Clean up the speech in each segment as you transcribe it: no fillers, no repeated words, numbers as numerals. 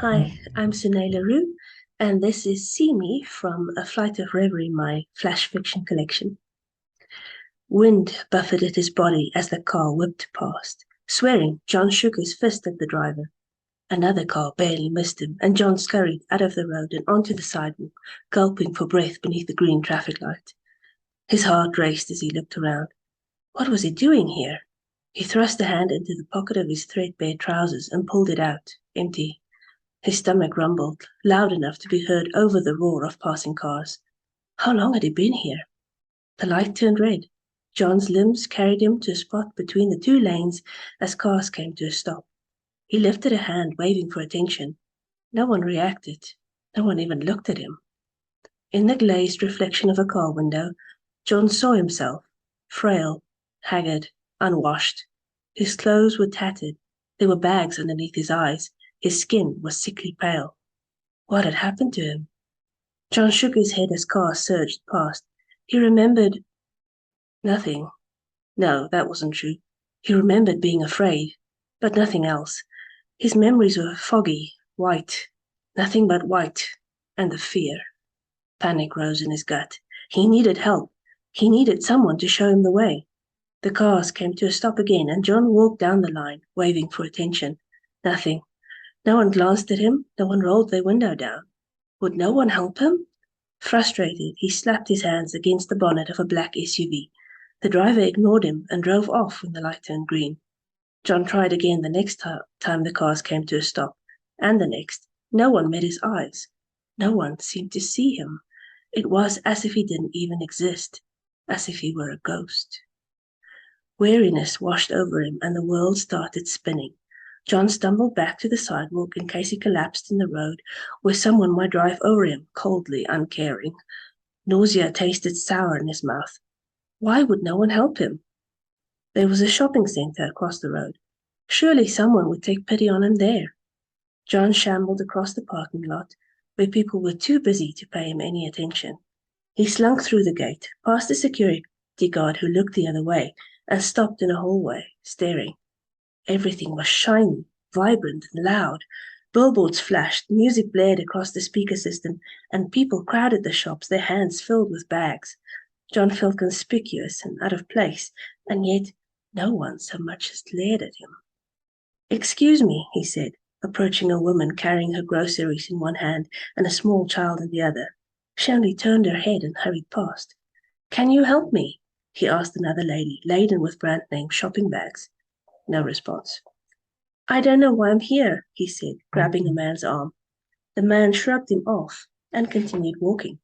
Hi, I'm Sunee Le Roux, and this is See Me from A Flight of Reverie, my flash fiction collection. Wind buffeted his body as the car whipped past. Swearing, John shook his fist at the driver. Another car barely missed him, and John scurried out of the road and onto the sidewalk, gulping for breath beneath the green traffic light. His heart raced as he looked around. What was he doing here? He thrust a hand into the pocket of his threadbare trousers and pulled it out, empty. His stomach rumbled, loud enough to be heard over the roar of passing cars. How long had he been here? The light turned red. John's limbs carried him to a spot between the two lanes as cars came to a stop. He lifted a hand, waving for attention. No one reacted. No one even looked at him. In the glazed reflection of a car window, John saw himself, frail, haggard, unwashed. His clothes were tattered. There were bags underneath his eyes. His skin was sickly pale. What had happened to him? John shook his head as cars surged past. He remembered nothing. No, that wasn't true. He remembered being afraid, but nothing else. His memories were foggy, white, nothing but white, and the fear. Panic rose in his gut. He needed help. He needed someone to show him the way. The cars came to a stop again, and John walked down the line, waving for attention. Nothing. No one glanced at him, no one rolled their window down. Would no one help him? Frustrated, he slapped his hands against the bonnet of a black SUV. The driver ignored him and drove off when the light turned green. John tried again the next time the cars came to a stop, and the next. No one met his eyes. No one seemed to see him. It was as if he didn't even exist, as if he were a ghost. Weariness washed over him, and the world started spinning. John stumbled back to the sidewalk in case he collapsed in the road, where someone might drive over him, coldly uncaring. Nausea tasted sour in his mouth. Why would no one help him? There was a shopping center across the road. Surely someone would take pity on him there. John shambled across the parking lot, where people were too busy to pay him any attention. He slunk through the gate, past the security guard who looked the other way, and stopped in a hallway, staring. Everything was shiny, vibrant, and loud. Billboards flashed, music blared across the speaker system, and people crowded the shops, their hands filled with bags. John felt conspicuous and out of place, and yet no one so much as glared at him. "Excuse me," he said, approaching a woman carrying her groceries in one hand and a small child in the other. She only turned her head and hurried past. "Can you help me?" he asked another lady, laden with brand-name shopping bags. No response. "I don't know why I'm here," he said, grabbing a man's arm. The man shrugged him off and continued walking.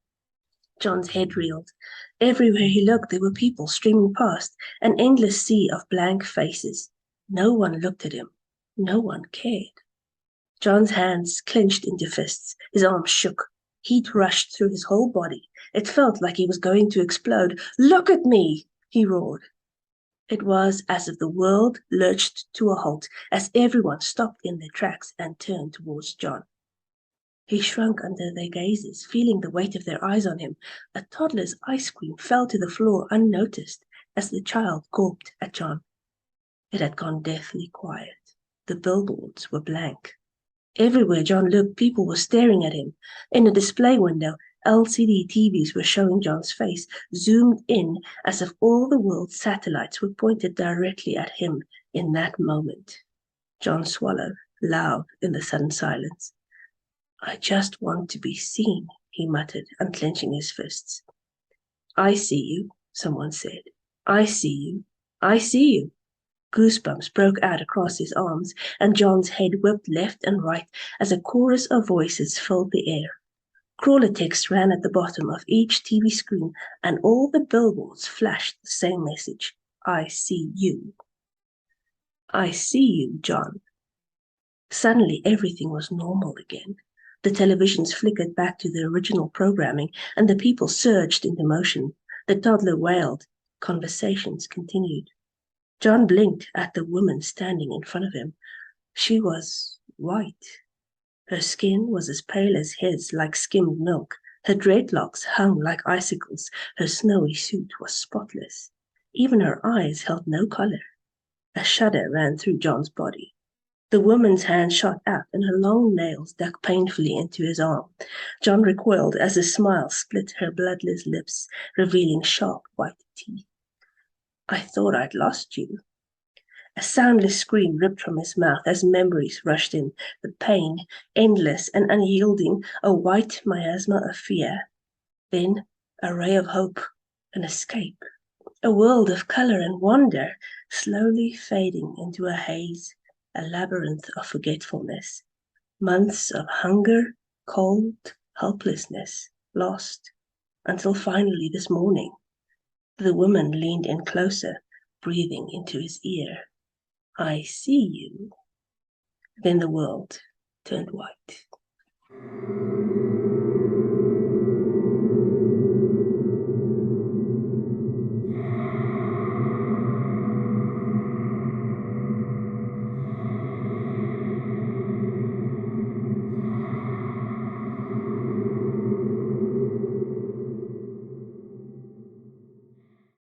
John's head reeled. Everywhere he looked, there were people streaming past, an endless sea of blank faces. No one looked at him. No one cared. John's hands clenched into fists. His arms shook. Heat rushed through his whole body. It felt like he was going to explode. "Look at me!" he roared. It was as if the world lurched to a halt, as everyone stopped in their tracks and turned towards John. He shrunk under their gazes, feeling the weight of their eyes on him. A toddler's ice cream fell to the floor unnoticed as the child gawped at John. It had gone deathly quiet. The billboards were blank. Everywhere John looked, people were staring at him. In a display window, LCD TVs were showing John's face, zoomed in as if all the world's satellites were pointed directly at him in that moment. John swallowed, loud in the sudden silence. "I just want to be seen," he muttered, unclenching his fists. "I see you," someone said. "I see you. I see you." Goosebumps broke out across his arms, and John's head whipped left and right as a chorus of voices filled the air. Crawler text ran at the bottom of each TV screen, and all the billboards flashed the same message. "I see you. I see you, John." Suddenly everything was normal again. The televisions flickered back to the original programming, and the people surged into motion. The toddler wailed. Conversations continued. John blinked at the woman standing in front of him. She was white. Her skin was as pale as his, like skimmed milk. Her dreadlocks hung like icicles. Her snowy suit was spotless. Even her eyes held no color. A shudder ran through John's body. The woman's hand shot up, and her long nails dug painfully into his arm. John recoiled as a smile split her bloodless lips, revealing sharp white teeth. "I thought I'd lost you." A soundless scream ripped from his mouth as memories rushed in, the pain, endless and unyielding, a white miasma of fear. Then a ray of hope, an escape, a world of color and wonder, slowly fading into a haze, a labyrinth of forgetfulness. Months of hunger, cold, helplessness, lost, until finally this morning, the woman leaned in closer, breathing into his ear. "I see you." Then the world turned white.